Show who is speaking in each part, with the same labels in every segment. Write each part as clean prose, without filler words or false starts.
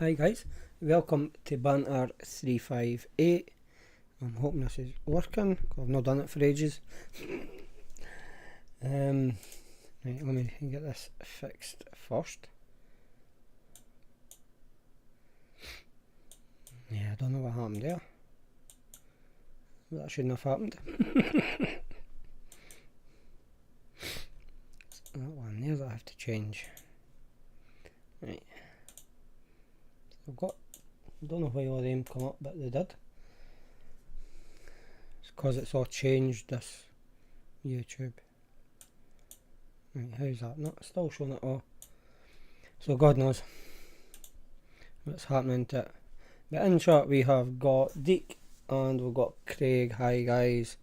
Speaker 1: Hi guys, welcome to Banter 358. I'm hoping this is working, 'cause I've not done it for ages. Right, let me get this fixed first. Yeah, I don't know what happened there. That shouldn't have happened. That one there that I have to change. Right. I've got, I don't know why all them come up, but they did. It's because it's all changed this YouTube. Right, how's that? Not still showing it all. So God knows what's happening to it. But in short, we have got Deke and we've got Craig. Hi guys.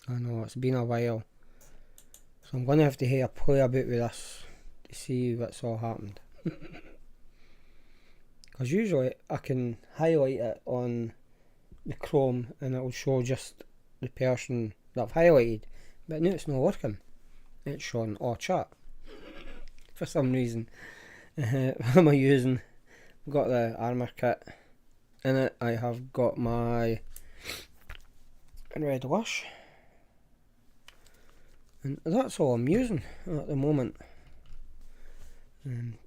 Speaker 1: I know it's been a while, so I'm going to have to play a bit with this to see what's all happened. Because usually I can highlight it on the Chrome and it will show just the person that I've highlighted, but now it's not working. It's showing all chat for some reason. What am I using? I've got the armour kit. In it I have got my red wash, and that's all I'm using at the moment.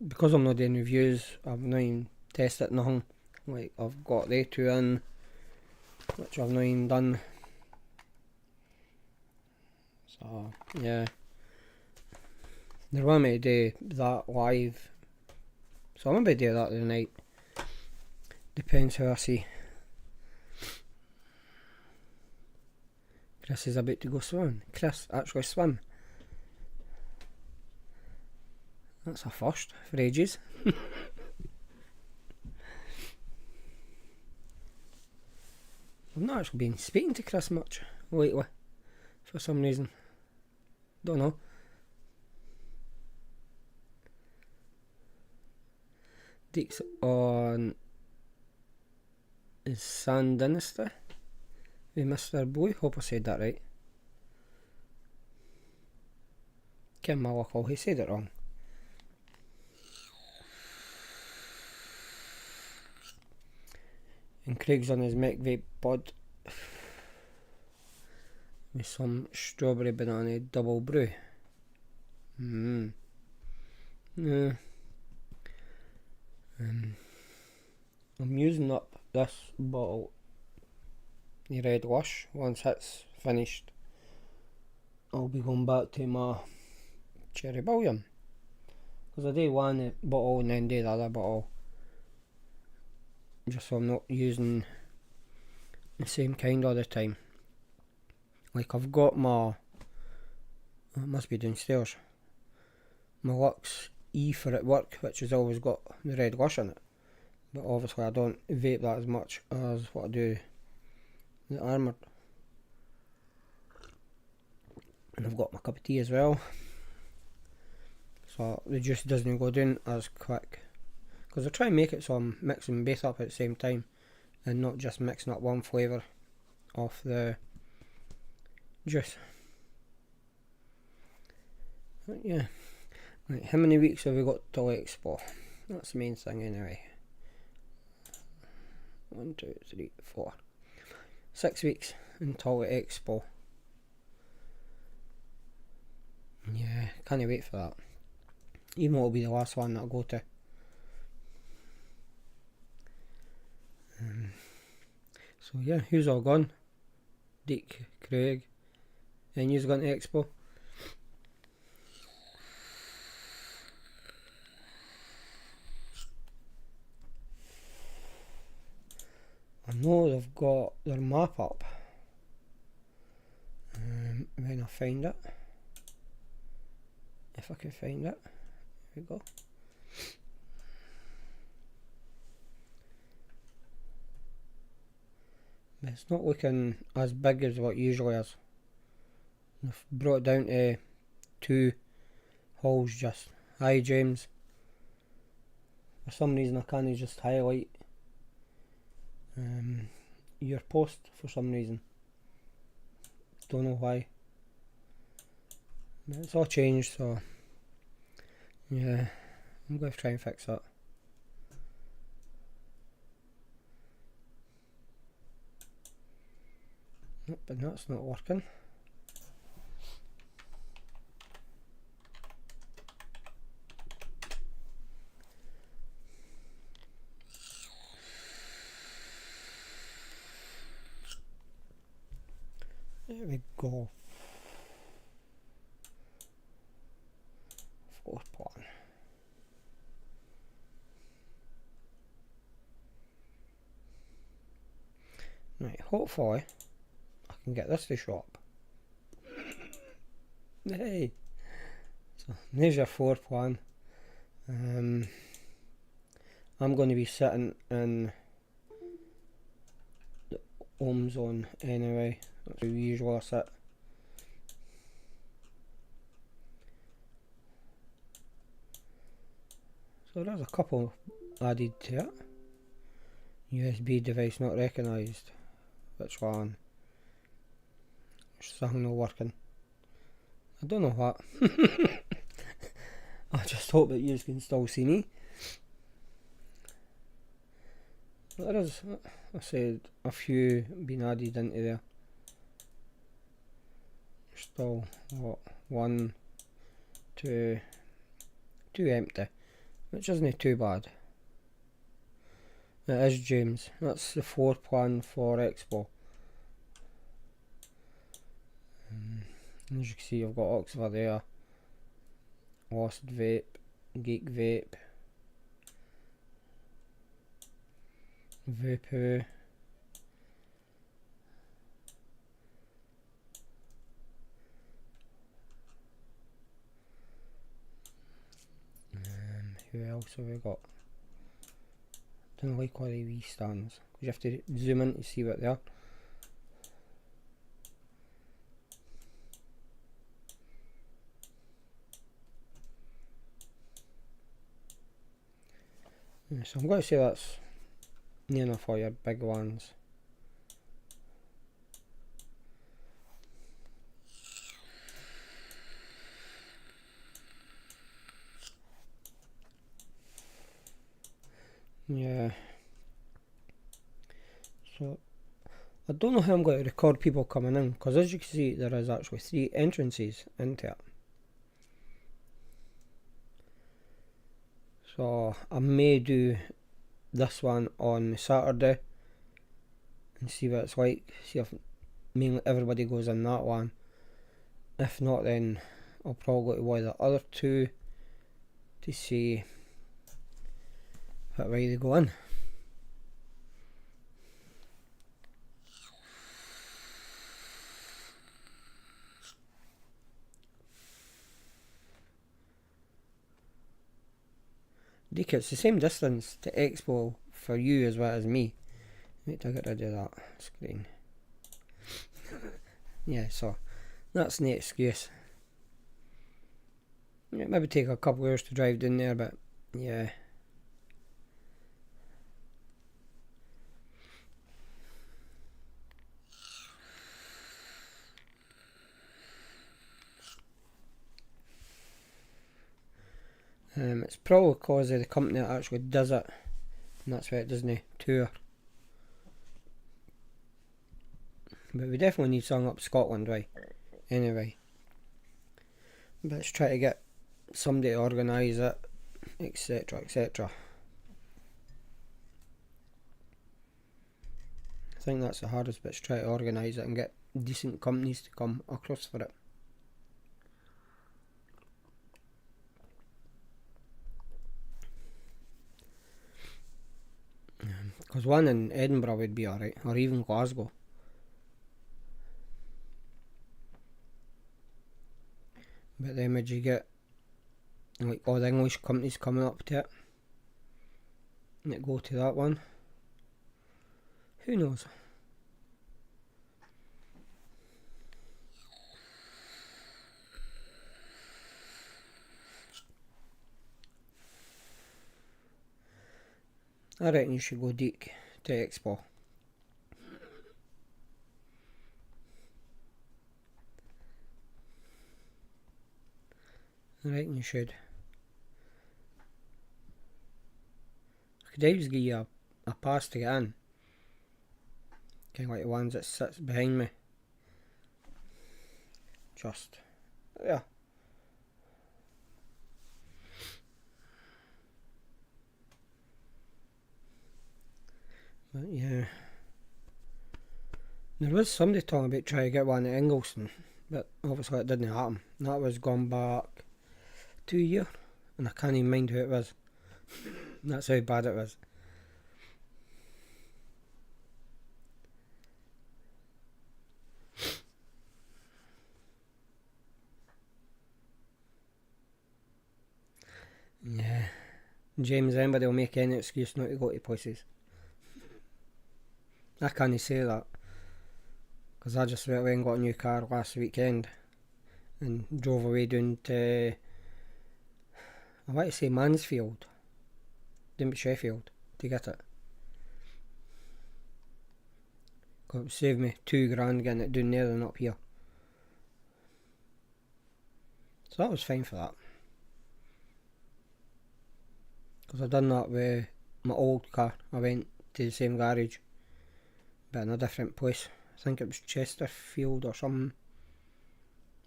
Speaker 1: Because I'm not doing reviews, I've not even tested nothing. Like, I've got they two in, which I've not even done. So yeah, they want me to do that live, so I'm going to do that tonight. Depends how I see. Chris is about to go swimming. Chris actually swim. That's a first for ages. I've not actually been speaking to Chris much lately, for some reason. Don't know. Deke's on his Sand Dynasty with Mr. Boy. Hope I said that right. Kim Malakal, he said it wrong. And Craig's on his Vape pod with some strawberry banana double brew. Yeah. I'm using up this bottle, the red wash. Once it's finished, I'll be going back to my cherry bouillon, because I do one bottle and then do the other bottle, just so I'm not using the same kind all the time. Like, I've got my, it must be downstairs, my Lux E for at work, which has always got the red wash in it, but obviously I don't vape that as much as what I do the armoured. And I've got my cup of tea as well, so the juice doesn't go down as quick, because I try and make it so I'm mixing both up at the same time and not just mixing up one flavour off the juice. But yeah, right, how many weeks have we got till Expo? That's the main thing anyway. 1, 2, 3, 4. 6 weeks until Expo. Yeah, can't wait for that. Even though it'll be the last one that I'll go to. So yeah, who's all gone? Deke, Craig, and you've gone to Expo? I know they've got their map up. When I find it, if I can find it, there we go. But it's not looking as big as what it usually is. I've brought it down to 2 halls just. Hi James. For some reason I can't just highlight your post for some reason. Don't know why. But it's all changed, so yeah, I'm going to try and fix that. Nope, but that's not working. There we go. Fourth plan. Right, hopefully I can get this to shop. Hey! So there's your fourth plan. I'm going to be sitting in the home zone anyway. That's where we usually sit. So there's a couple added to it. USB device not recognised. Which one? There's something not working. I don't know what. I just hope that you can still see me. There is, I said, a few being added into there. Still, what, one, two empty, which isn't too bad. It is James. That's the fourth plan for Expo. As you can see, I've got Oxford there, Lost Vape, Geek Vape, Vape. Who else have we got? Don't like all the wee stands. You have to zoom in to see what they are. So I'm going to say that's near enough for your big ones. Yeah. So I don't know how I'm going to record people coming in, because as you can see there is actually 3 entrances into it. So I may do this one on Saturday and see what it's like. See if mainly everybody goes in that one. If not, then I'll probably go to one of the other 2 to see what way they go in. Deek, it's the same distance to Expo for you as well as me. Wait till I get rid of that screen. Yeah, so that's no excuse. It maybe take a couple hours to drive down there, but yeah. It's probably because of the company that actually does it, and that's why it doesn't tour. But we definitely need something up Scotland way, anyway. But let's try to get somebody to organise it, etc, etc. I think that's the hardest bit, to try to organise it and get decent companies to come across for it. Because one in Edinburgh would be alright, or even Glasgow. But then would you get like all the English companies coming up to it that go to that one? Who knows? I reckon you should go Deek to Expo. I reckon you should. I could always give you a pass to get in. Kind of like the ones that sits behind me. just, yeah. But yeah, there was somebody talking about trying to get one at Ingleson, but obviously it didn't happen. That was gone back 2 years, and I can't even mind who it was. That's how bad it was. Yeah, James, anybody will make any excuse not to go to places. I can't say that, because I just went away and got a new car last weekend and drove away down to, I want to say Mansfield, down to Sheffield, to get it. Because it would save me £2 getting it down there than up here. So that was fine for that. Because I've done that with my old car. I went to the same garage, but in a different place. I think it was Chesterfield or something.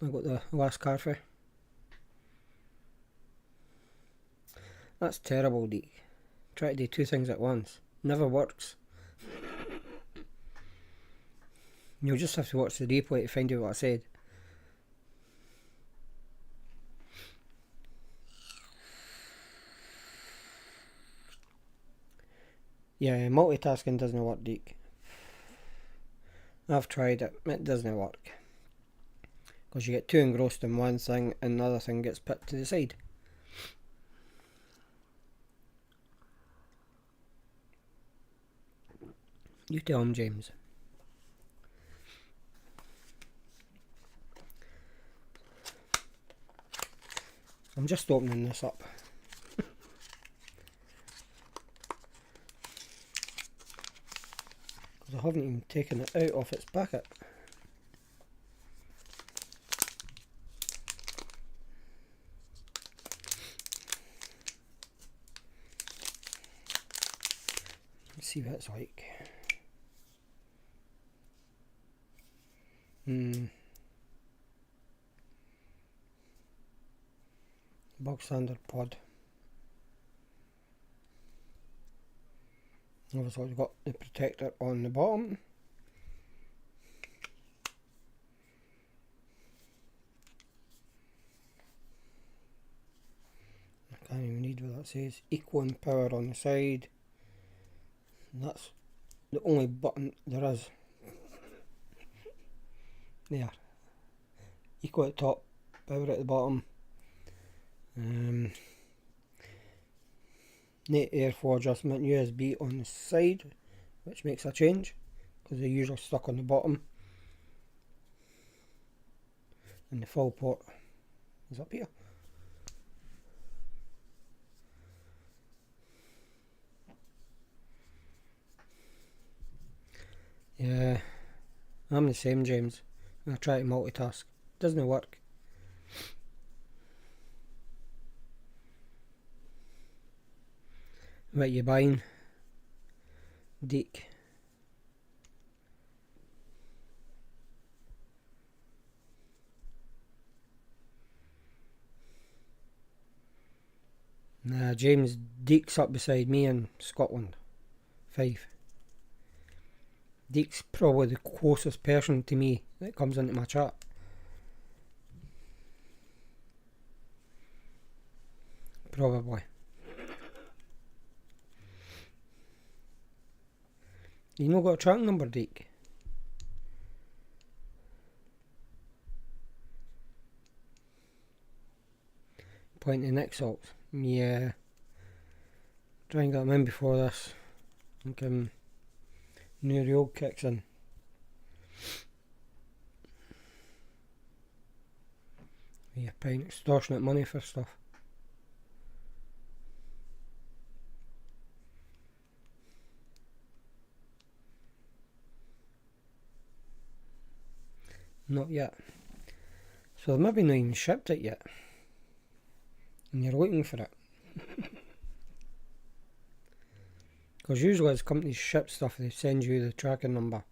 Speaker 1: I got the last car for. That's terrible, Deke. Try to do two things at once. Never works. You'll just have to watch the replay to find out what I said. Yeah, multitasking doesn't work, Deke. I've tried it, it doesn't work. Because you get too engrossed in one thing and the other thing gets put to the side. You tell him, James. I'm just opening this up. Because I haven't even taken it out of its packet. Let's see what it's like. Bog standard pod. Obviously we've got the protector on the bottom. I can't even read what that says. Equal in power on the side. And that's the only button there is. There. Equal at the top, power at the bottom. Net airflow adjustment USB on the side, which makes a change because they're usually stuck on the bottom, and the full port is up here. Yeah, I'm the same, James. I try to multitask, doesn't work. What you buying, Deke? Nah, James, Deke's up beside me in Scotland. 5. Deke's probably the closest person to me that comes into my chat. Probably. You not got a track number, Deke? Pointing exalts. Yeah. Try and get them in before this. I think New York kicks in. You're paying extortionate money for stuff. Not yet. So they've maybe not even shipped it yet. And you're looking for it. Because usually as companies ship stuff, they send you the tracking number.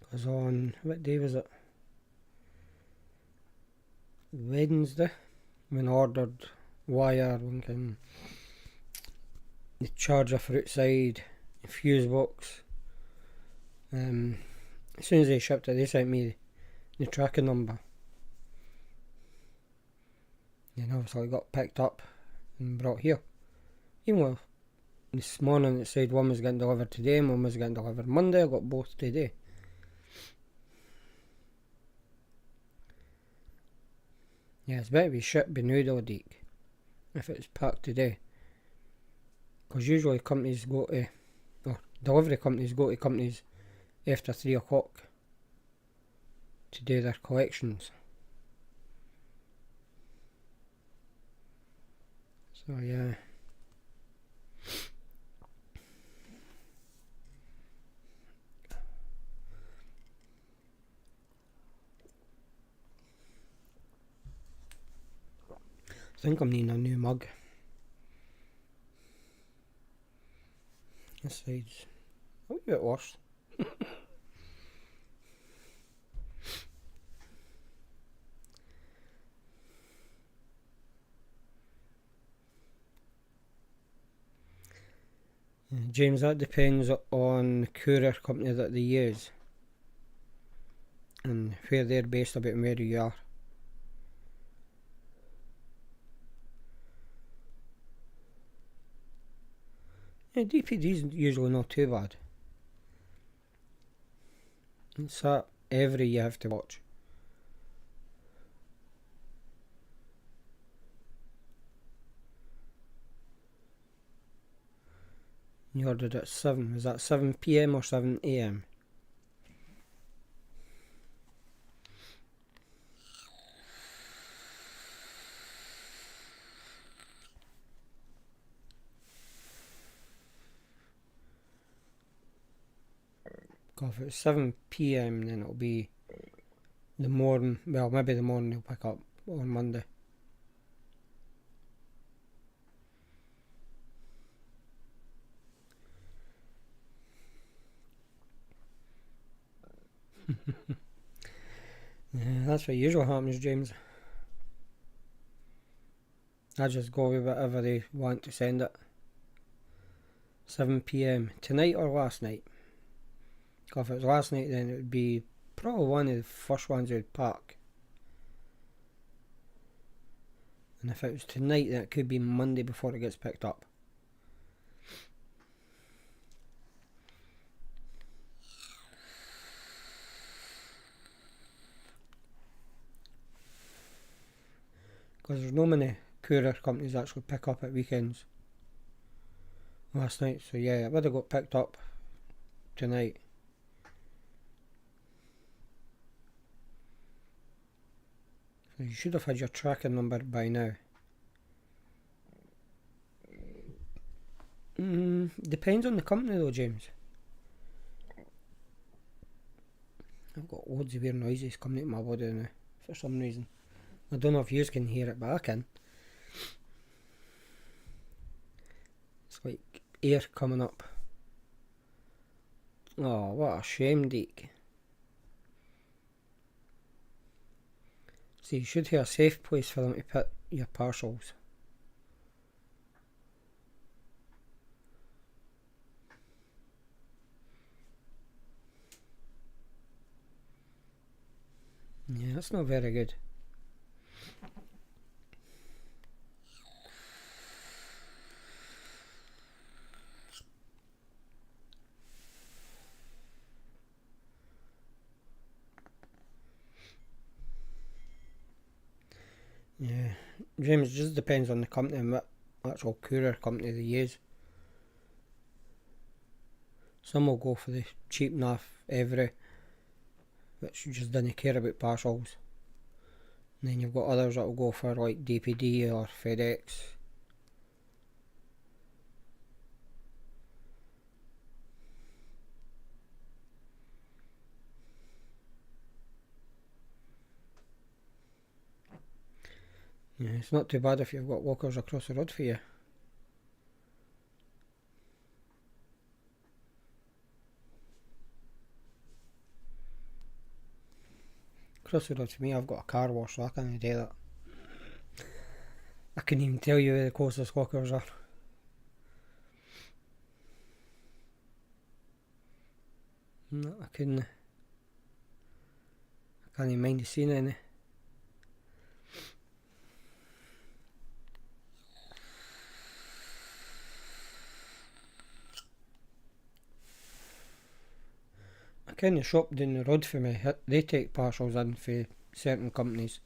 Speaker 1: Because on, what day was it? Wednesday, when I ordered wire, the charger for outside, the fuse box. As soon as they shipped it, they sent me the tracking number. And obviously it got picked up and brought here. Even though this morning it said one was getting delivered today and one was getting delivered Monday, I got both today. Yeah, it's better be shipped by now though, Deek, if it's packed today. Because usually companies go to, or delivery companies go to companies after 3 o'clock to do their collections. So yeah. I think I'm needing a new mug. This side's a wee bit worse. James, that depends on the courier company that they use and where they're based about where you are. Yeah, DPD's usually not too bad. It's that every you have to watch. You ordered at 7. Was that 7 PM or 7 AM? If it's 7 PM then it'll be the morning, well maybe the morning they'll pick up on Monday. Yeah, that's what usually happens, James. I just go with whatever they want to send it. 7 PM tonight or last night? If it was last night then it would be probably one of the first ones they'd pack. And if it was tonight then it could be Monday before it gets picked up. Because there's no many courier companies that actually pick up at weekends. Last night, so yeah, it would have got picked up tonight. So you should have had your tracking number by now. Depends on the company though, James. I've got loads of weird noises coming out of my body now, for some reason. I don't know if you can hear it, but I can. It's like air coming up. Oh, what a shame, Deke. So you should have a safe place for them to put your parcels. Yeah, that's not very good. Yeah, James, it just depends on the company and what actual courier company they use. Some will go for the cheap enough every, which just didn't care about parcels. And then you've got others that will go for like DPD or FedEx. Yeah, it's not too bad if you've got walkers across the road for you. Across the road for me, I've got a car wash, so I can't do that. I couldn't even tell you where the closest lockers are. No, I couldn't. I can't even mind seeing any. I ken the shop down the road for me, they take parcels in for certain companies.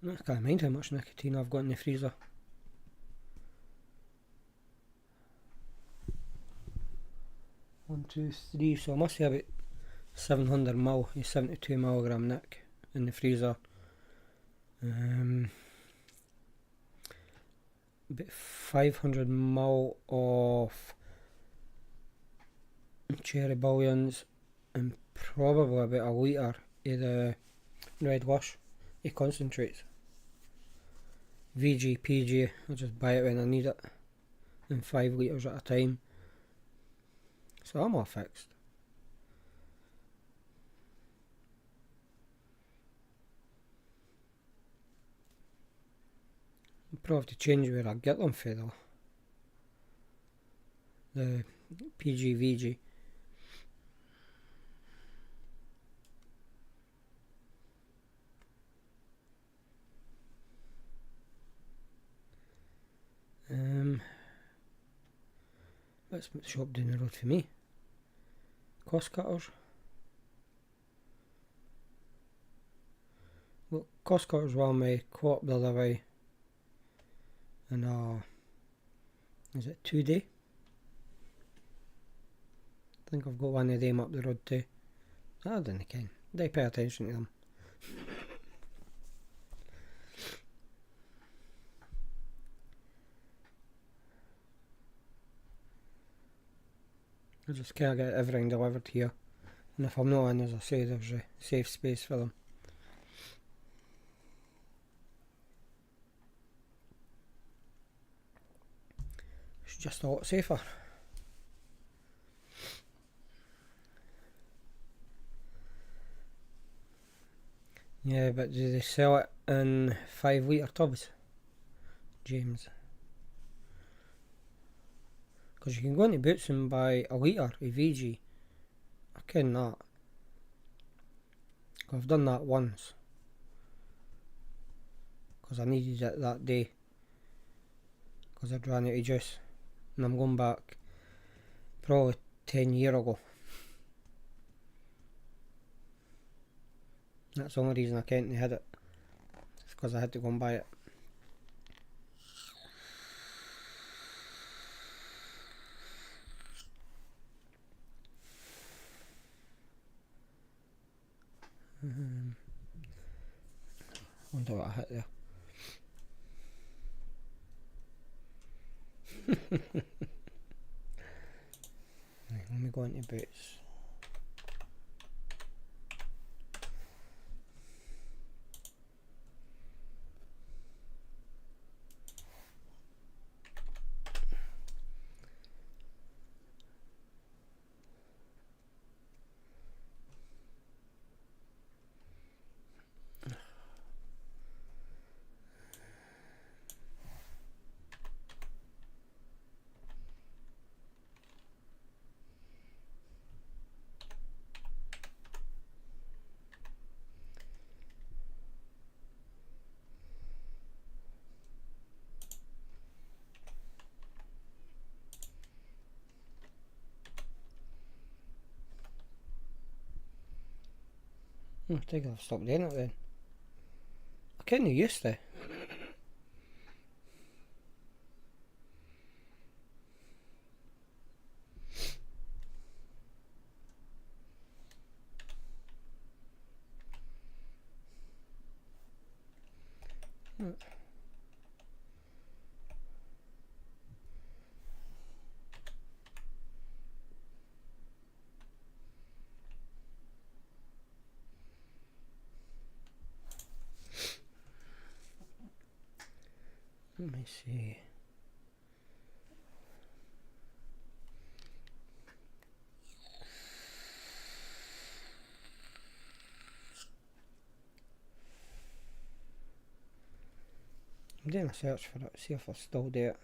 Speaker 1: I can't mind how much nicotine I've got in the freezer. One, two, three, so I must have about 700ml, 72mg nic in the freezer. About 500ml of cherry bouillons and probably about a litre of the red wash, it concentrates. VG, PG, I just buy it when I need it, in 5 litres at a time. So I'm all fixed. I'll probably have to change where I get them for though. The PG, VG. That's the shop down the road for me. Cost cutters. Well, cost cutters were my co-op the other way. And is it 2 day? I think I've got one of them up the road too. I didn't ken. They pay attention to them. I just can't get everything delivered here. And if I'm not in, as I say, there's a safe space for them. It's just a lot safer. Yeah, but do they sell it in 5 litre tubs, James? Because you can go into Boots and buy a litre of VG. I ken that. I've done that once. Because I needed it that day. Because I'd ran out of juice. And I'm going back probably 10 years ago. That's the only reason I can't had it. It's because I had to go and buy it. Wonder what I hit there. Right, let me go into Boots. I think I've stopped doing it then. I kinda used to. Let me see. I'm doing a search for it, see if I still do it.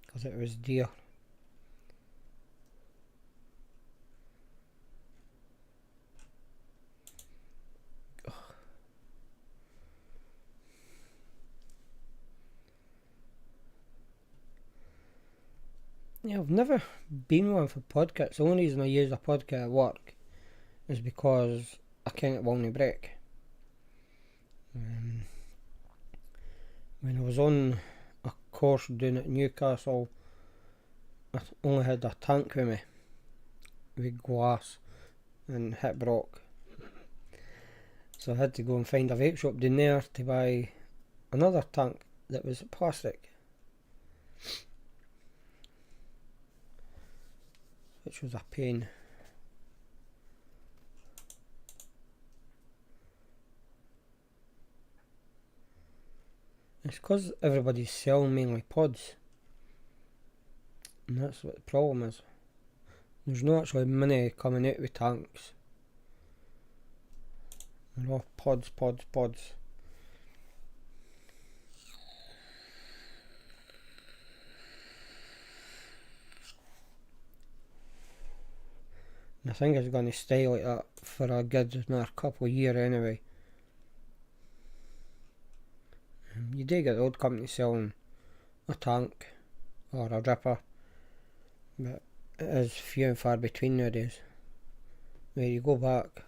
Speaker 1: Because it was dear. Yeah, I've never been one for podcasts. The only reason I use a podcast at work is because I can't want to break. When I was on a course doing it in Newcastle, I only had a tank with me, with glass, and it broke. So I had to go and find a vape shop down there to buy another tank that was plastic, which was a pain. It's because everybody's selling mainly pods, and that's what the problem is. There's not actually many coming out with tanks. They're all pods. And I think it's going to stay like that for a good another couple of years anyway. You do get old companies selling a tank or a dripper, but it is few and far between nowadays. Where you go back,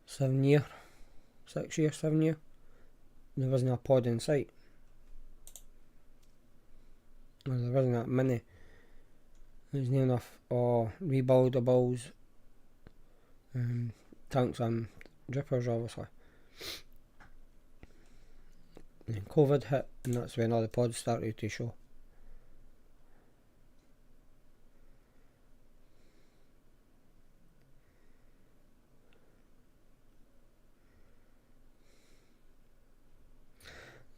Speaker 1: 7 years, there wasn't a pod in sight. Or there wasn't that many. There's not enough rebuildables, tanks and drippers obviously. And then COVID hit, and that's when all the pods started to show.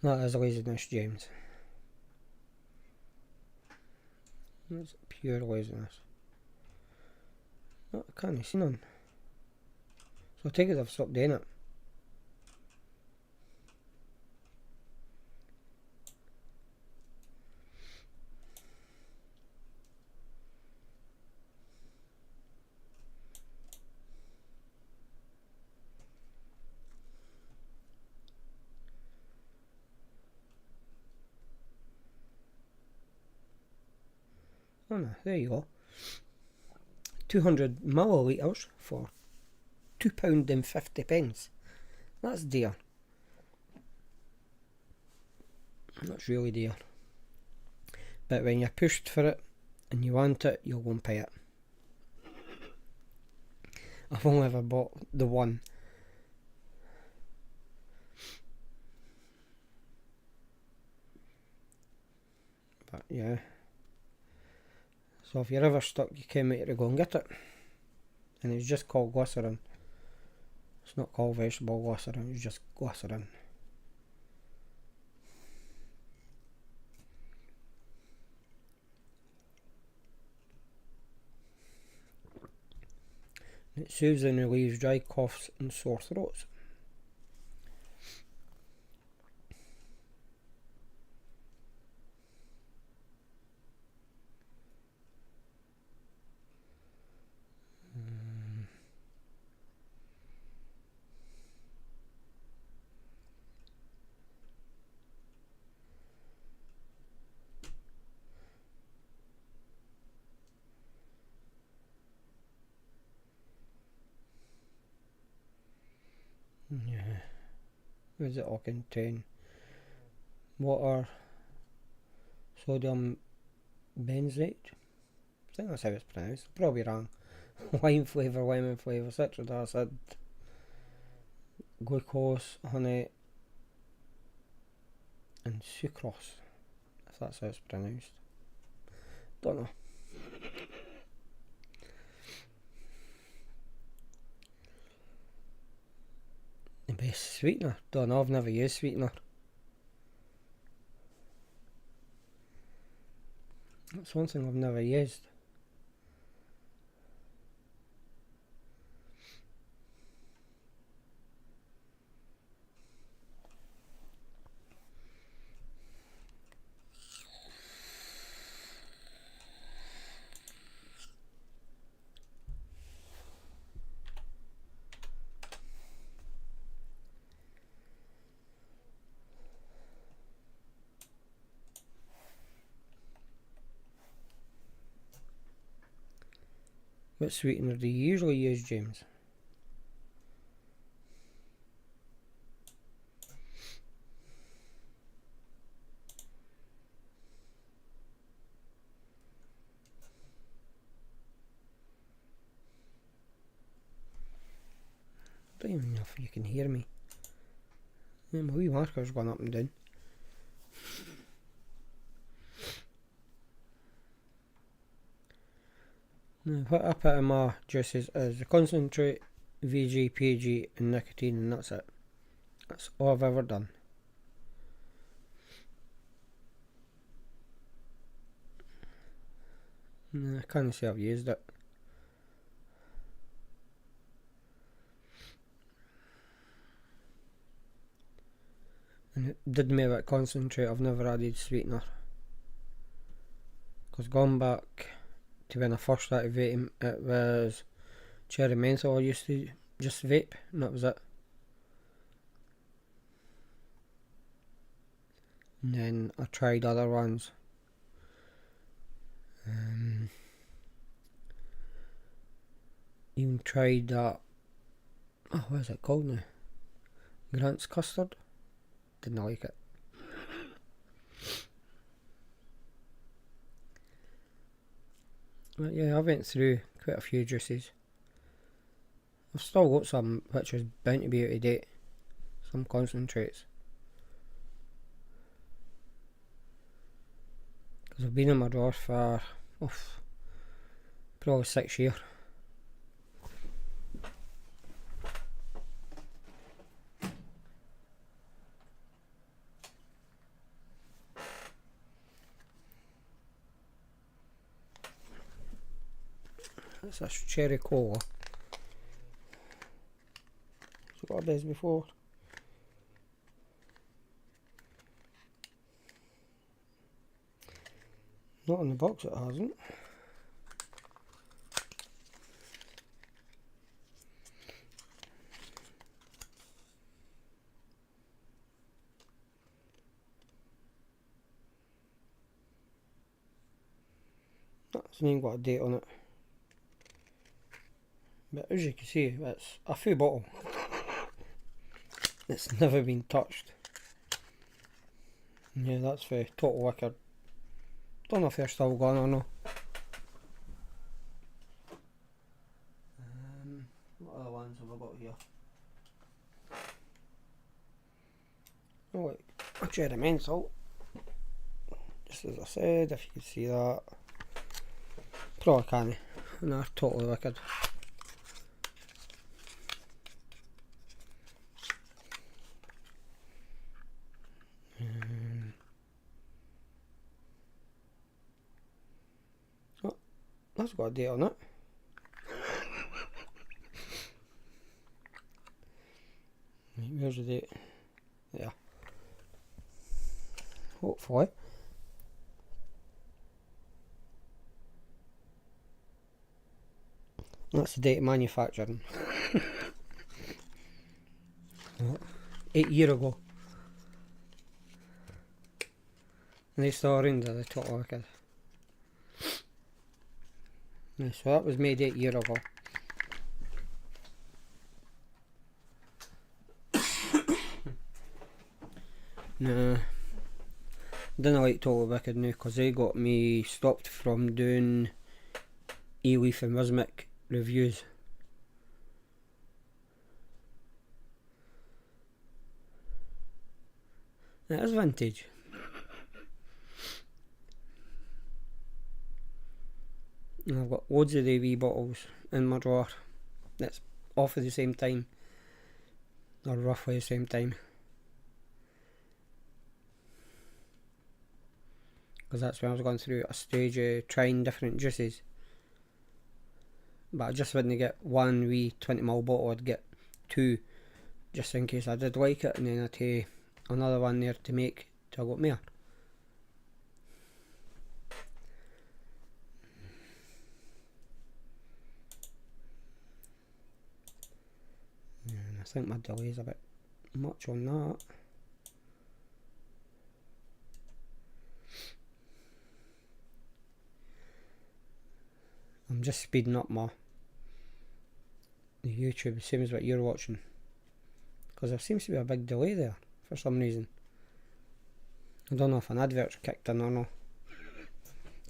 Speaker 1: That is laziness, James. That's pure laziness. I can't see none. So I take it I've stopped doing it. Oh no, there you go. 200 millilitres for £2.50. That's dear. That's really dear. But when you're pushed for it and you want it, you'll go and pay it. I've only ever bought the one. But yeah. So if you're ever stuck, you can make it to go and get it. And it's just called glycerin. It's not called vegetable glycerin, it's just glycerin. It soothes and relieves dry coughs and sore throats. Yeah. What does it all contain? Water, sodium benzoate. I think that's how it's pronounced. Probably wrong. Wine flavour, lemon flavour, citric acid, glucose, honey, and sucrose. If that's how it's pronounced. Don't know. Best sweetener? Don't know, I've never used sweetener. That's one thing I've never used. What sweetener do you usually use, James? I don't even know if you can hear me. Yeah, my wee marker's gone up and down. Now, what I put in my juices is the concentrate, VG, PG and nicotine, and that's it. That's all I've ever done. I can't say I've used it. And it did me a bit concentrate, I've never added sweetener. Because going back to when I first started vaping, it was cherry menthol I used to just vape, and that was it. And then I tried other ones. Even tried that, oh, what is it called now? Grant's custard. Didn't like it. But yeah, I went through quite a few juices. I've still got some which is bound to be out of date. Some concentrates. Because I've been in my drawers for probably 6 years. That's a cherry cola. That's what I did before. Not in the box, it hasn't. That's not even got a date on it. But as you can see, it's a full bottle. It's never been touched. Yeah, that's for Total Wicked. Don't know if they're still going or not. What other ones have I got here? Oh wait, a cherry menthol. Just as I said, if you can see that. Probably can't. And they're Totally Wicked. Oh, that's got a date on it. Where's the date? Yeah. Hopefully. That's the date of manufacturing. 8 years ago. And they still around are the Total Wicked. Yeah, so that was made 8 years ago. Nah, didn't like Total Wicked now because they got me stopped from doing E-Leaf and Rhythmic reviews. It is vintage. And I've got loads of the wee bottles in my drawer that's off at the same time. or roughly the same time, because that's when I was going through a stage of trying different juices. But I just wouldn't get one wee 20ml bottle, I'd get two, just in case I did like it, and then I'd take another one there to make till I got more. And I think my delay's a bit much on that. I'm just speeding up my YouTube, the same as what you're watching, because there seems to be a big delay there for some reason. I don't know if an advert's kicked in or not.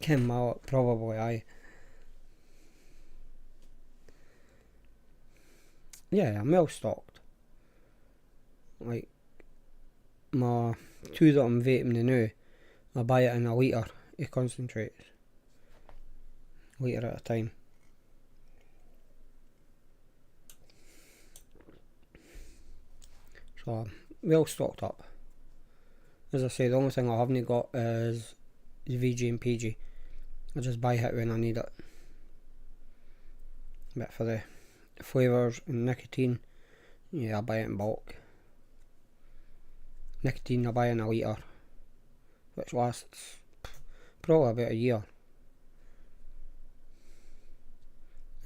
Speaker 1: Ken Mallet, probably aye. Yeah, I'm well stocked. Like, my 2 that I'm vaping now, I buy it in a litre of concentrate. Litre at a time. So I'm well stocked up. As I say, the only thing I haven't got is the VG and PG. I just buy it when I need it. But for the flavours and nicotine, yeah, I buy it in bulk. Nicotine I buy in a litre, which lasts probably about a year.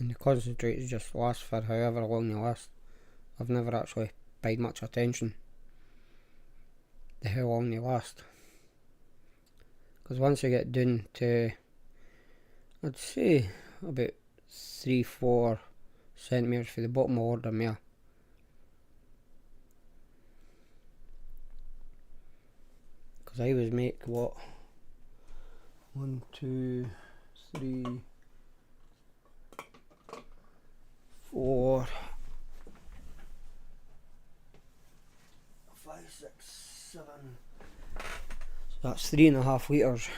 Speaker 1: And the concentrates just last for however long they last. I've never actually paid much attention to how long they last. Because once you get down to, I'd say about 3-4 centimetres for the bottom, I'll order more. Because I always make what? 1, 2, 3, 4, 5, 6, 7. So that's 3.5 litres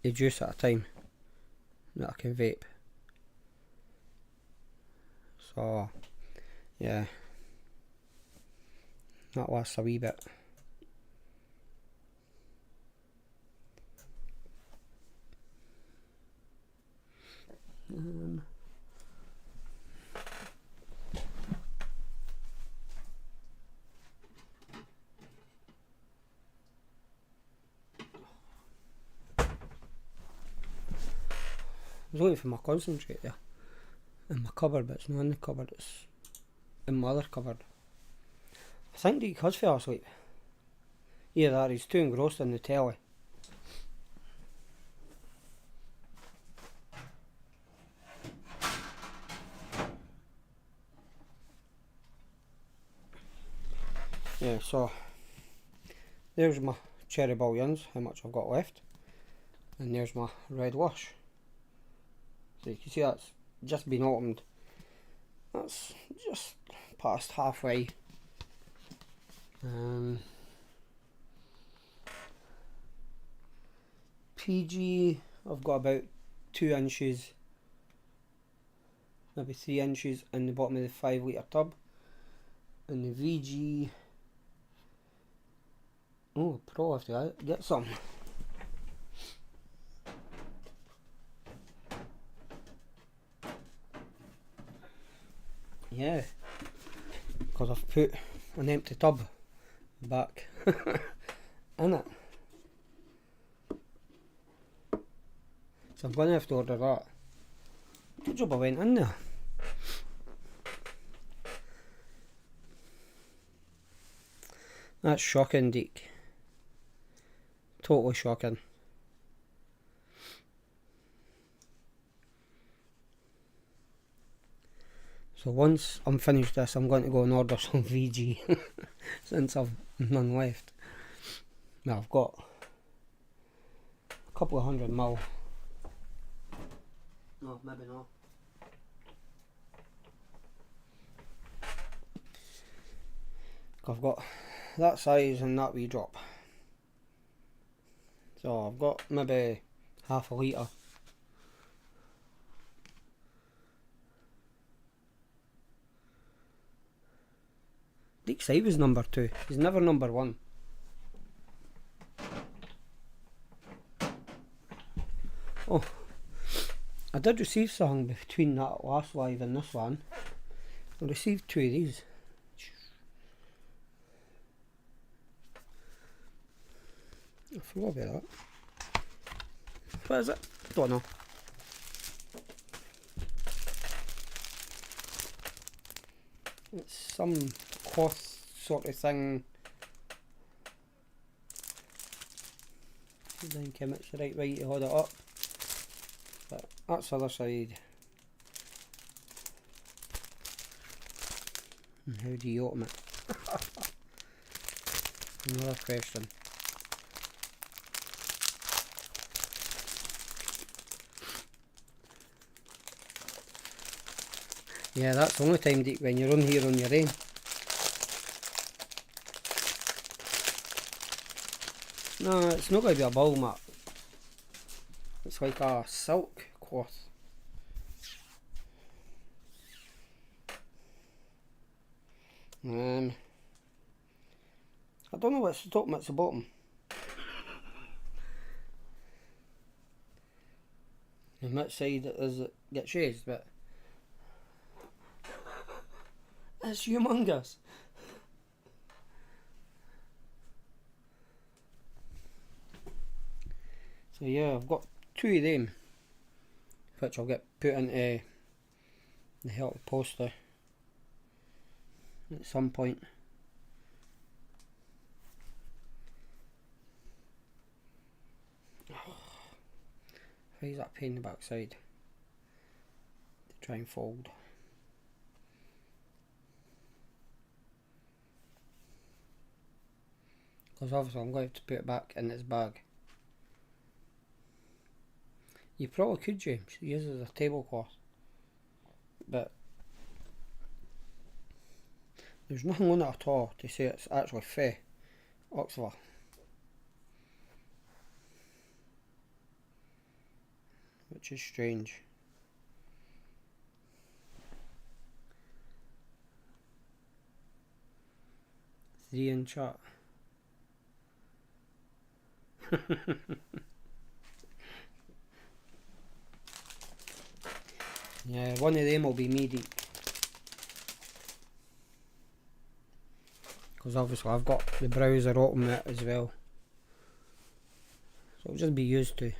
Speaker 1: of juice at a time that I can vape. So yeah, that lasts a wee bit. I was looking for my concentrate there in my cupboard, but it's not in the cupboard, it's in my other cupboard. I think he has fell asleep. Either that, he's too engrossed in the telly. Yeah, so there's my cherry bouillons, how much I've got left, and there's my red wash. So you can see that's just been opened. That's just past halfway. PG, I've got about 2 inches, maybe 3 inches in the bottom of the 5 litre tub. And the VG, oh, probably have to get some. Yeah, because I've put an empty tub back in it. So I'm going to have to order that. Good job I went in there. That's shocking, Deke. Totally shocking. So once I'm finished this, I'm going to go and order some VG since I've none left. Now I've got a couple of 100ml. No, maybe not. I've got that size and that wee drop. So I've got maybe half a litre. weeks I was number 2. He's never number 1. Oh, I did receive something between that last live and this one. I received 2 of these. I forgot about that. What is it? Don't know. It's some cloth sort of thing. I think it's the right way to hold it up. But that's the other side. And how do you open it? Another question. Yeah, that's the only time when you're on here on your own. No, it's not going to be a ball mat. It's like a silk cloth. I don't know what's the top and what's the bottom. On that side it gets used, but it's humongous. So yeah, I've got 2 of them, which I'll get put into the help poster at some point. Why is that pain in the backside? To try and fold. Because obviously I'm going to have to put it back in its bag. You probably could, James, use it as a tablecloth, but there's nothing on it at all to say it's actually fair Oxford. Which is strange. Three in chat. Yeah, one of them will be me deep. Because obviously I've got the browser open it as well. So it'll just be used to.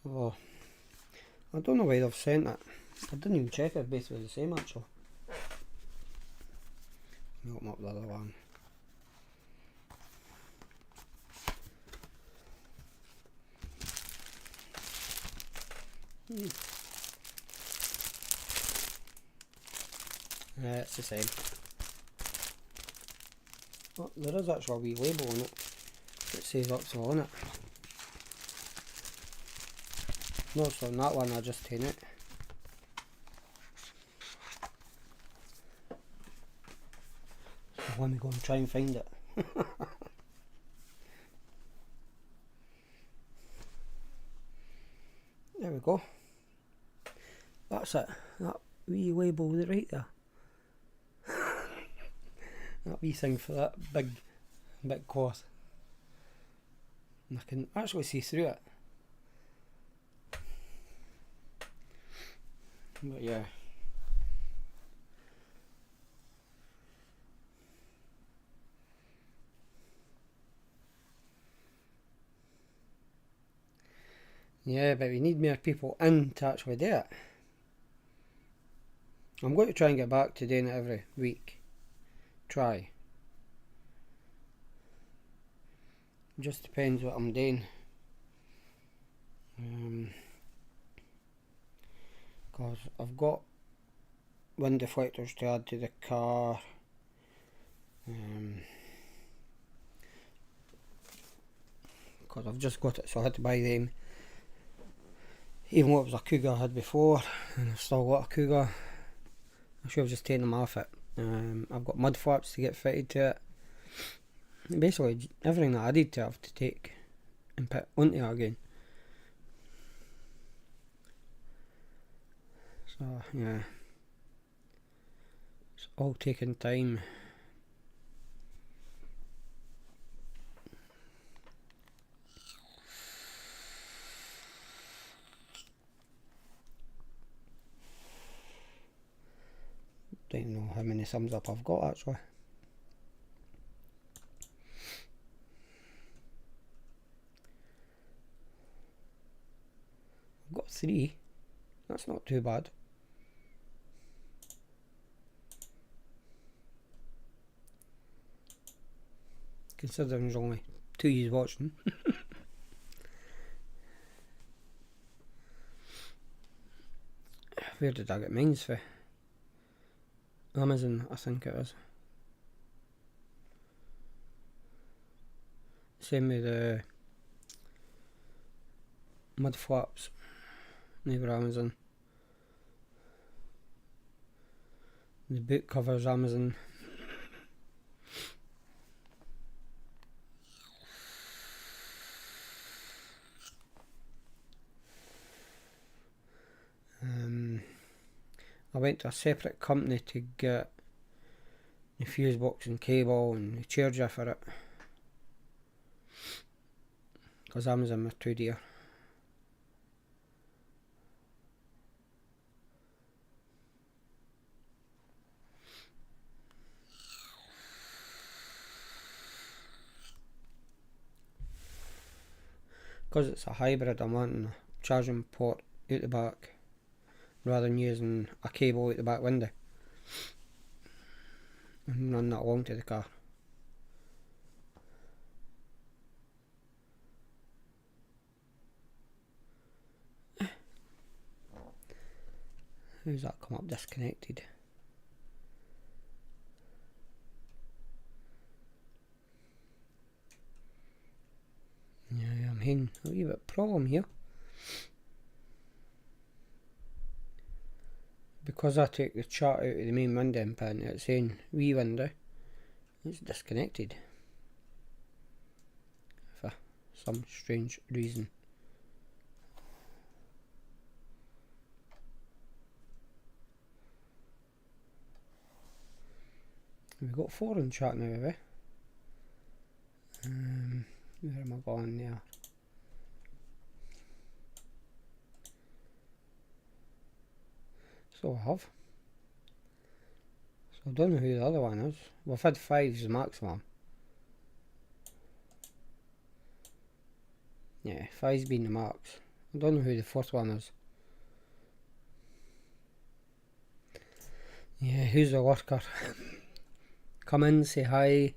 Speaker 1: So I don't know why they've sent it. I didn't even check if both were the same actually. Let me open up the other one. Yeah, it's the same. Oh, there is actually a wee label on it that says Oxford on it. No, so on that one I just tin it. So let me go and try and find it. There we go. That's it. That wee label right there. That wee thing for that big cloth. And I can actually see through it. But yeah. Yeah, but we need more people in to actually do it. I'm going to try and get back to doing it every week. Try. Just depends what I'm doing. Because I've got wind deflectors to add to the car. Because I've just got it, so I had to buy them. Even though it was a Cougar I had before, and I've still got a Cougar. I should have just taken them off it. I've got mud flaps to get fitted to it. Basically, everything that I did to have to take and put onto it again. So, yeah. It's all taking time. Don't even know how many thumbs up I've got actually. I've got 3. That's not too bad. Considering there's only 2 years watching. Where did I get mine for? Amazon, I think it is. Same with the mud flaps. Never Amazon. The book covers Amazon. I went to a separate company to get the fuse box and cable and the charger for it, because Amazon was too dear. Because it's a hybrid, I'm wanting a charging port out the back rather than using a cable out the back window and run that along to the car. How's that come up disconnected? Yeah, I'm having a wee bit problem here. Because I took the chat out of the main window and put it saying wee window, it's disconnected for some strange reason. We've got 4 in chat now, have we? Where am I going there? So I have. So I don't know who the other one is. We've had 5 as the maximum. Yeah, 5's been the max. I don't know who the 4th one is. Yeah, who's the worker? Come in, say hi.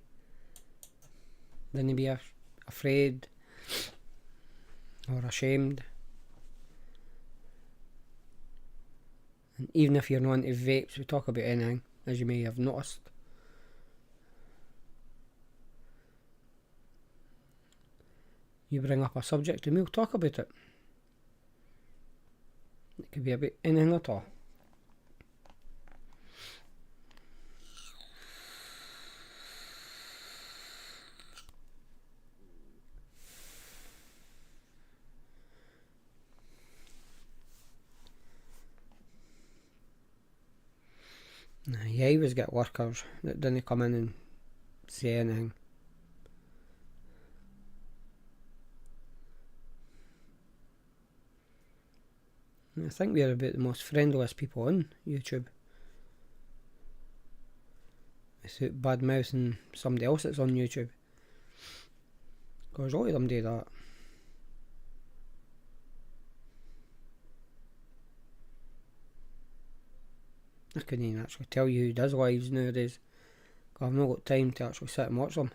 Speaker 1: Don't be afraid or ashamed. And even if you're not into vapes, we talk about anything, as you may have noticed. You bring up a subject and we'll talk about it. It could be about anything at all. You always get workers that didn't come in and say anything. I think we're about the most friendliest people on YouTube, without bad mouthing somebody else that's on YouTube, because all of them do that. I couldn't even actually tell you who does lives nowadays, because I've not got time to actually sit and watch them.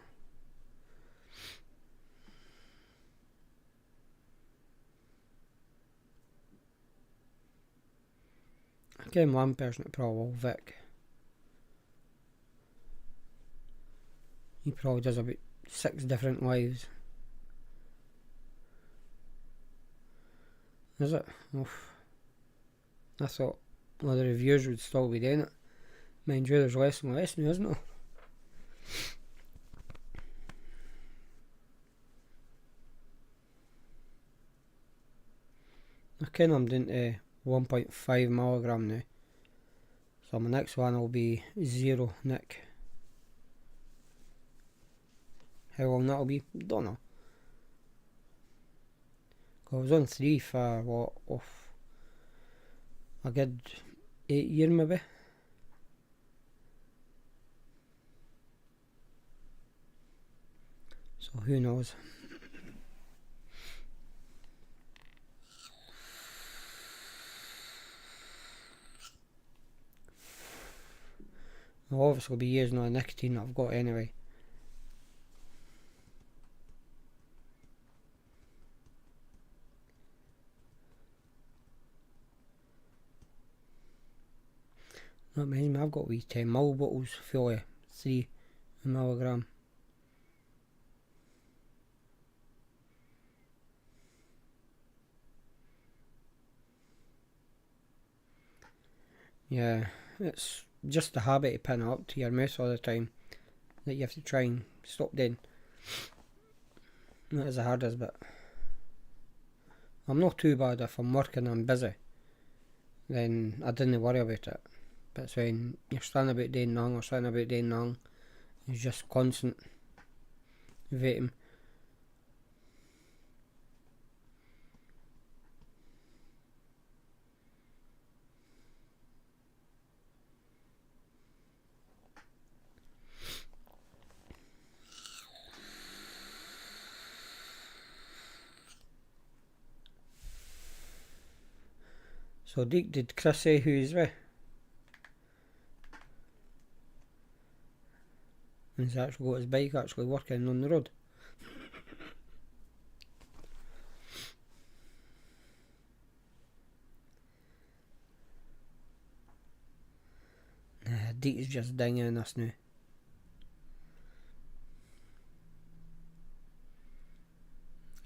Speaker 1: Again, one person that probably will, Vic. He probably does about 6 different lives. Is it? Oof. I thought all the reviewers would still be doing it. Mind you, there's less and less now, isn't there? Okay, I'm doing to 1.5 milligram now. So my next one will be 0 Nick. How long that'll be, don't know. I was on 3 for what, off a good 8 year maybe. So who knows. I'll obviously be using all the nicotine that I've got anyway. That reminds me, I've got wee 10ml bottles full of 3 milligram. Yeah, it's just a habit to pin it up to your mouth all the time that you have to try and stop doing. That is the hardest bit. I'm not too bad if I'm working and I'm busy, then I didn't worry about it. But it's when you're starting about doing nothing or starting about doing nothing, it's just constant vaping. So did Chris say who he's with? He's actually got his bike actually working on the road. Deke's just dinging us now.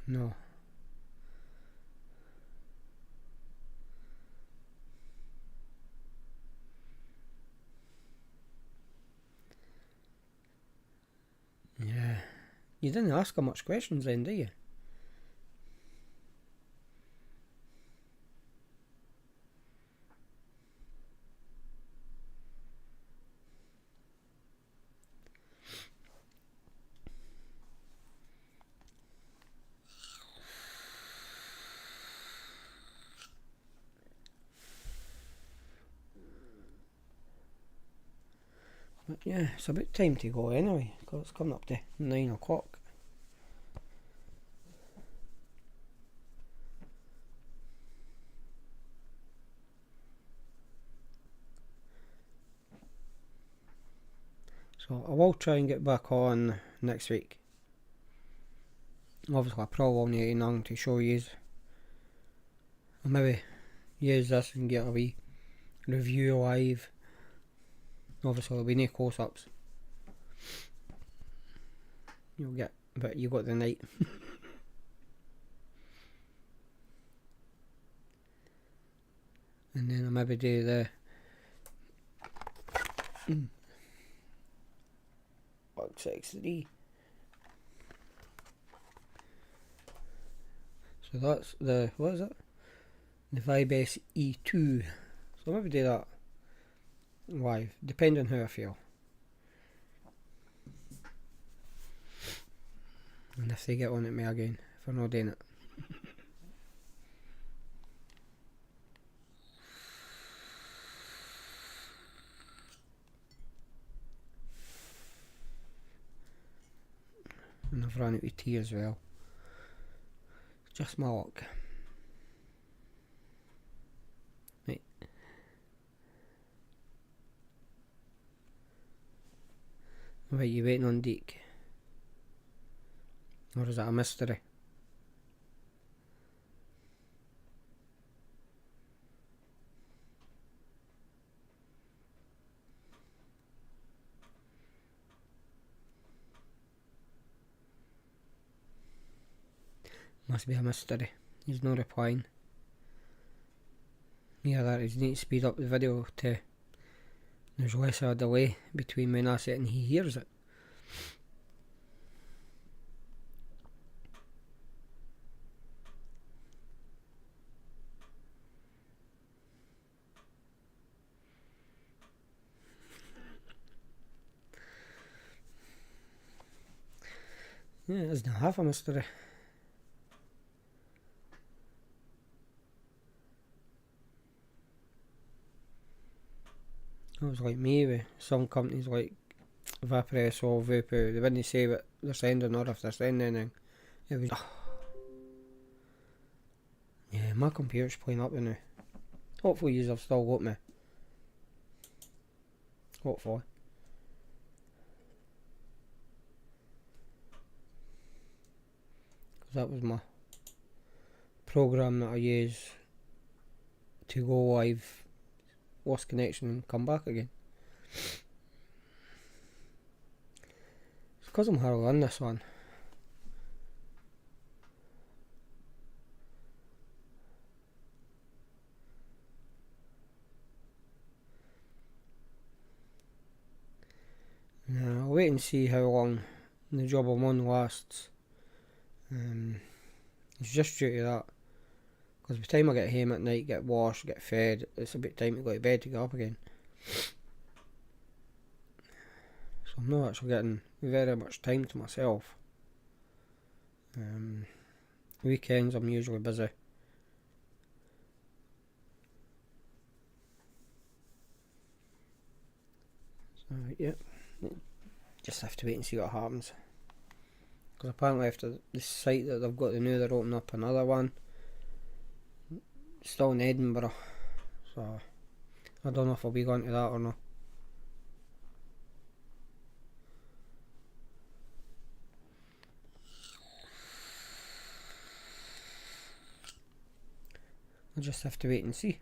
Speaker 1: No. Yeah. You didn't ask her much questions then, did you? But yeah, it's about time to go anyway, because it's coming up to 9 o'clock. So I will try and get back on next week. Obviously I probably won't need anything to show you. I'll maybe use this and get a wee review live. Obviously there'll be no close-ups. You'll get, but you got the night. And then I'll maybe do the Box X3. So that's the, what is it? The Vape E2. So maybe do that live, depending on how I feel. And if they get on at me again, if I'm not doing it. And I've run out of tea as well. Just my luck. Right. Right, you waiting on Deke? Or is that a mystery? Must be a mystery. He's not replying. Yeah, that is. Need to speed up the video to there's less of a delay between when I say it and he hears it. Yeah, it isn't half a mystery. It was like me with some companies like Vape or Vape. They wouldn't say what they're sending or if they're sending anything. It was. Yeah, my computer's playing up now. Hopefully you have still got me. Hopefully. Because that was my program that I use to go live, lost connection and come back again. It's because I'm hardly on this one. Now, I'll wait and see how long the job I'm on lasts. It's just due to that. Because by the time I get home at night, get washed, get fed, it's about time to go to bed to get up again. So I'm not actually getting very much time to myself. Weekends I'm usually busy. So yeah, just have to wait and see what happens. Because apparently after the site that they've got to know, they're opening up another one. Still in Edinburgh. So I don't know if I'll be going to that or not. I'll just have to wait and see.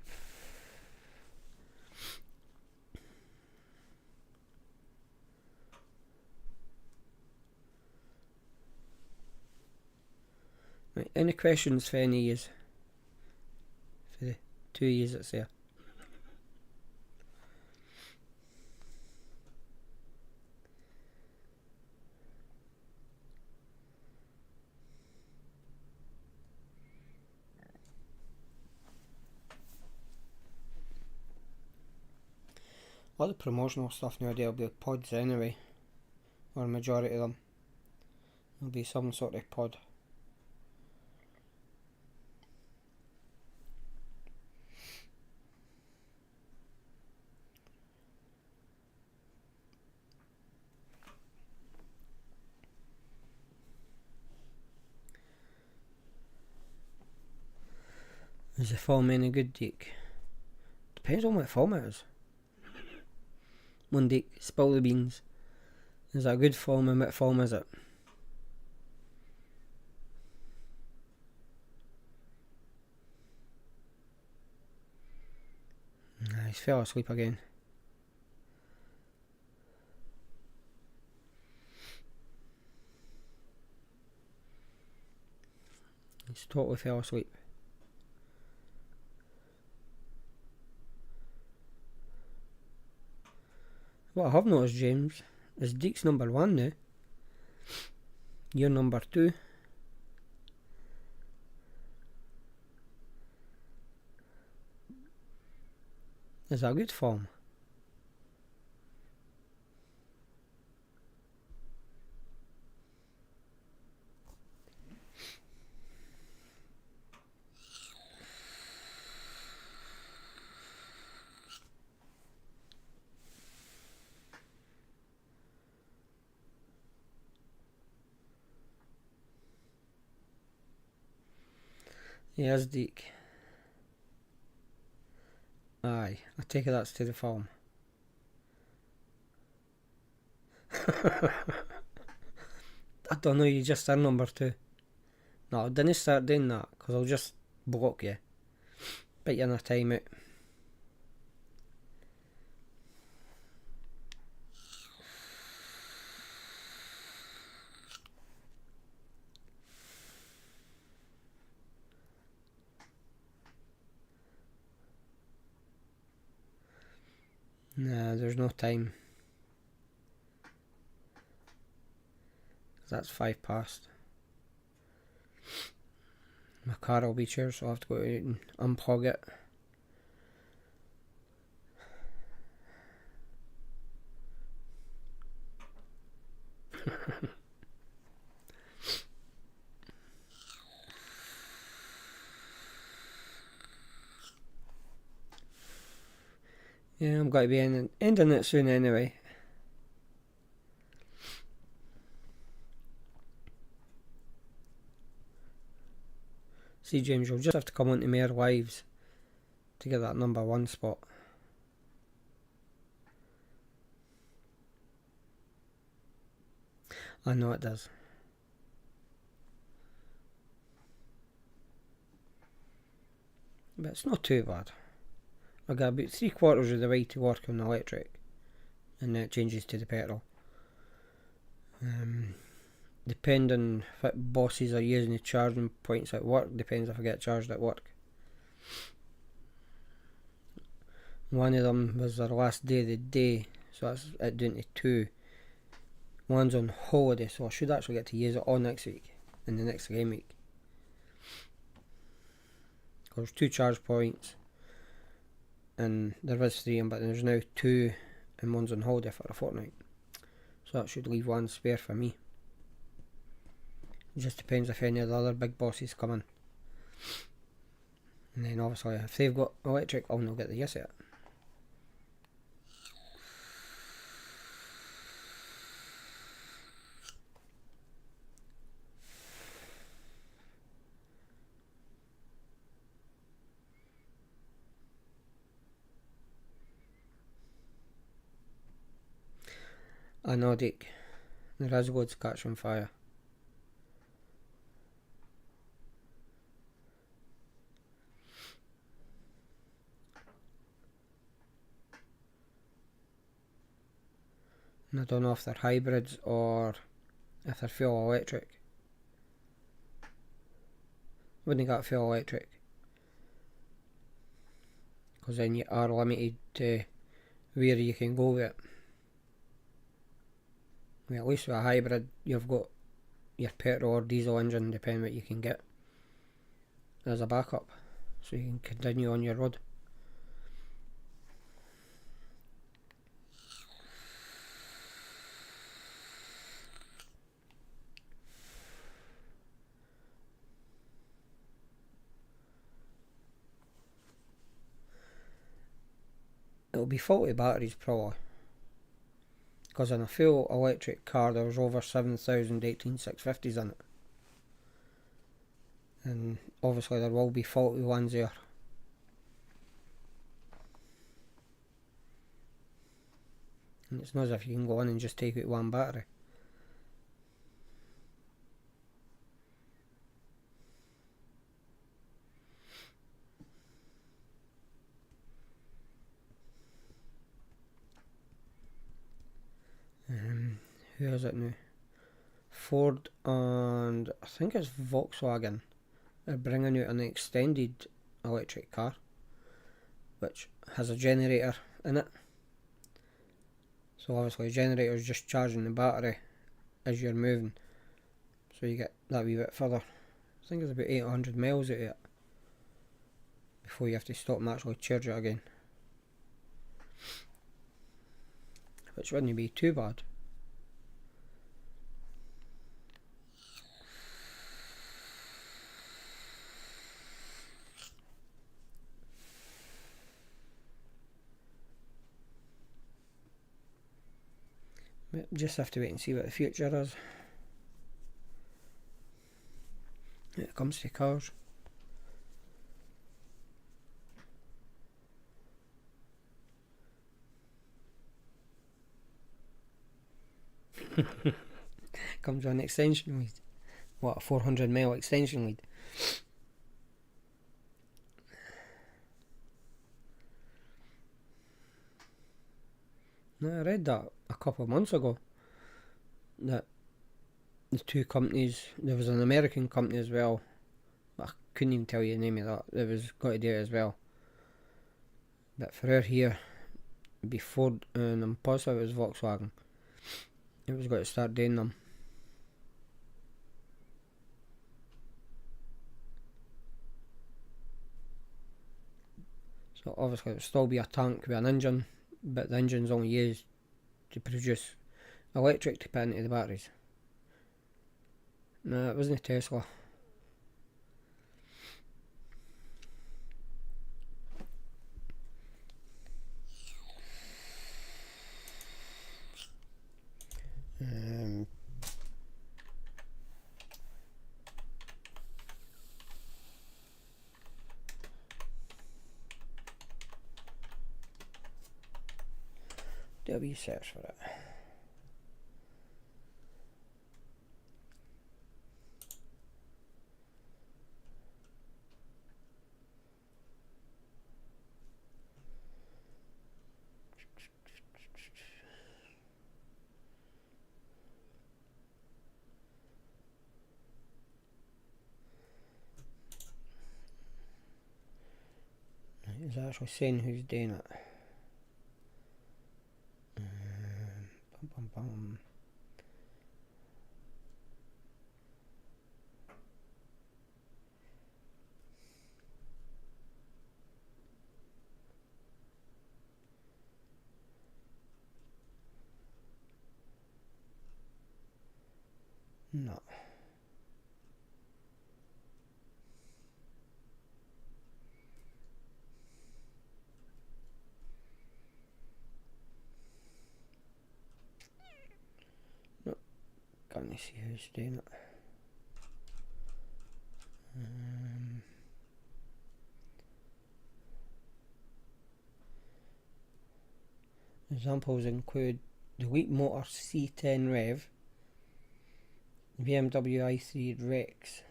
Speaker 1: Right, any questions for any years? For the 2 years that's there. All the promotional stuff nowadays will be pods anyway, or a majority of them. There'll be some sort of pod. Is the film any good, Dick? Depends on what film it is. One Dick, spill the beans. Is that a good film and what film is it? Nah, he's fell asleep again. He's totally fell asleep. What I have noticed, James, is Deke's number 1 now. You're number 2. Is that good form? Yes, Deke. Aye, I take it that's to the farm. I don't know, you just are number 2. No, didn't start doing that, because I'll just block you. Bite you in a time out. Nah, there's no time. That's 5 past. My car will be here, so I'll have to go out and unplug it. Yeah, I'm going to be ending it soon anyway. See, James, you'll just have to come on to more lives to get that number 1 spot. I know it does. But it's not too bad. I got about 3/4 of the way to work on the electric, and then it changes to the petrol. Depending what bosses are using the charging points at work, depends if I get charged at work. One of them was their last day of the day, so that's it down to 2. One's on holiday, so I should actually get to use it all next week, in the next game week. There's 2 charge points, and there was 3, but there's now 2, and one's on holiday for a fortnight. So that should leave 1 spare for me. It just depends if any of the other big bosses come in. And then obviously if they've got electric, I'll not get the use of it. I know, Dick. There is loads catching fire. And I don't know if they're hybrids or if they're fuel electric. Wouldn't got fuel electric, because then you are limited to where you can go with it. Well, at least with a hybrid, you've got your petrol or diesel engine, depending what you can get, as a backup, so you can continue on your road. It'll be faulty batteries probably, because in a full electric car there's over 7,000 18650s in it, and obviously there will be faulty ones there. And it's not as if you can go in and just take out 1 battery. Who is it now? Ford and I think it's Volkswagen are bringing out an extended electric car, which has a generator in it. So obviously the generator is just charging the battery as you're moving, so you get that wee bit further. I think it's about 800 miles out of it before you have to stop and actually charge it again, which wouldn't be too bad. Just have to wait and see what the future is when it comes to cars. Comes with an extension lead. What, a 400 mile extension lead? No, I read that a couple of months ago, that the 2 companies, there was an American company as well, but I couldn't even tell you the name of that, that was got to do it as well. But for out here, it'd be Ford, and I'm positive it was Volkswagen. It was got to start doing them. So obviously it'll still be a tank with an engine, but the engine's only used to produce electric to put into the batteries. No, it wasn't a Tesla. Do a wee search for it. It's actually saying who's doing it. Bum, bum, bum. No. No. Can't see who's doing it. Examples include the Wheat Motor C10 Rev, BMW i3 Rex,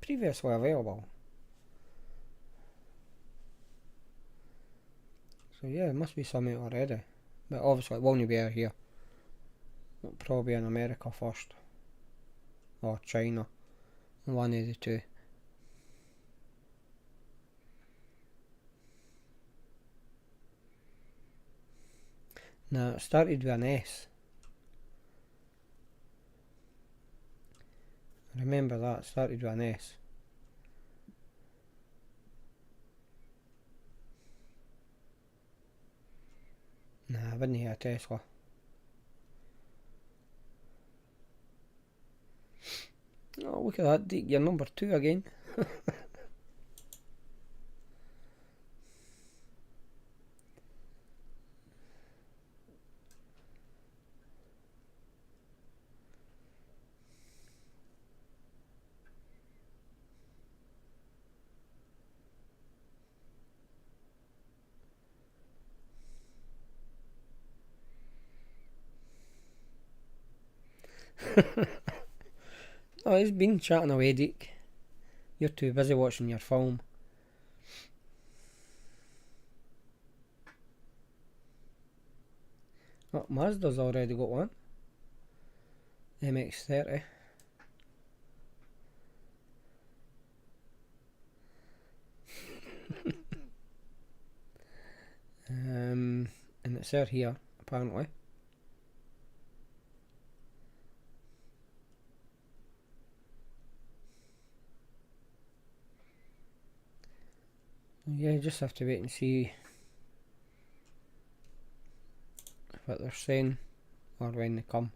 Speaker 1: previously available. So yeah, it must be something already, but obviously it won't be out here. It'll probably in America first, or China, one of the two. Now it started with an S. Remember that, it started with an S. Nah, I wouldn't hear a Tesla. Oh, look at that, Deke, you're number 2 again. Oh, he's been chatting away, Deke. You're too busy watching your film. Oh, Mazda's already got one. MX-30. And it's out here, apparently. Yeah, you just have to wait and see what they're saying or when they come.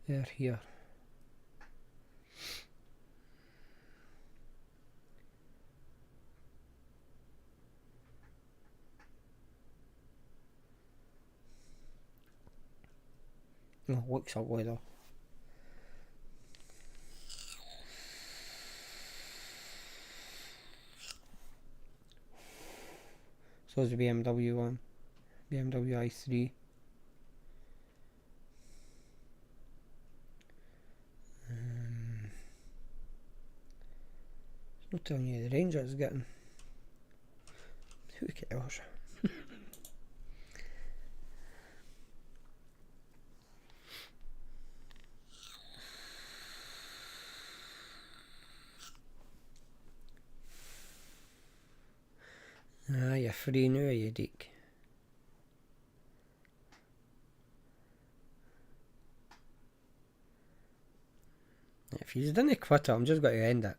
Speaker 1: They're here. Oh, looks ugly though. So is the BMW one. BMW i3. It's not telling you the range it's getting. Who cares? Ah, you're free now, you Deke. If you didn't quit it, I'm just going to end it.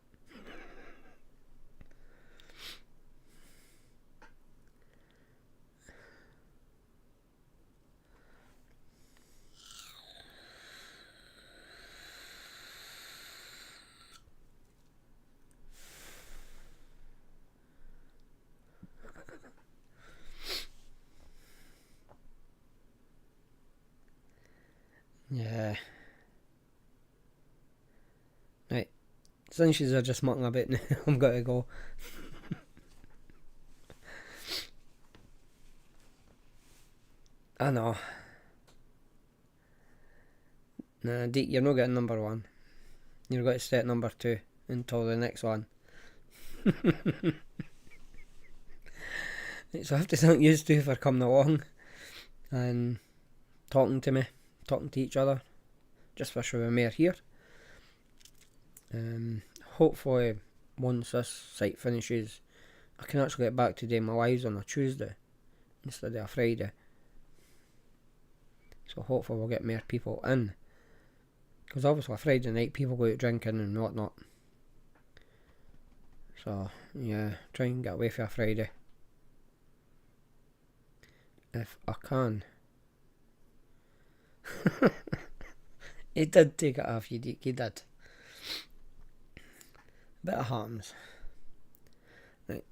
Speaker 1: Yeah. Right. Since she's just mucking a bit now, I'm going to go. I know. Nah, you're not getting number 1. You're going to stay at number 2 until the next one. So I have to thank you two for coming along and talking to me, talking to each other. Just wish we were more here. Hopefully once this site finishes, I can actually get back to doing my lives on a Tuesday instead of a Friday. So hopefully we'll get more people in, because obviously Friday night people go out drinking and whatnot. So yeah, try and get away for a Friday if I can. He did take it off, he did. Bit of harms. Right,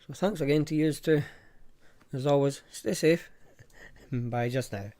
Speaker 1: so thanks again to yous two. As always, stay safe. Bye just now.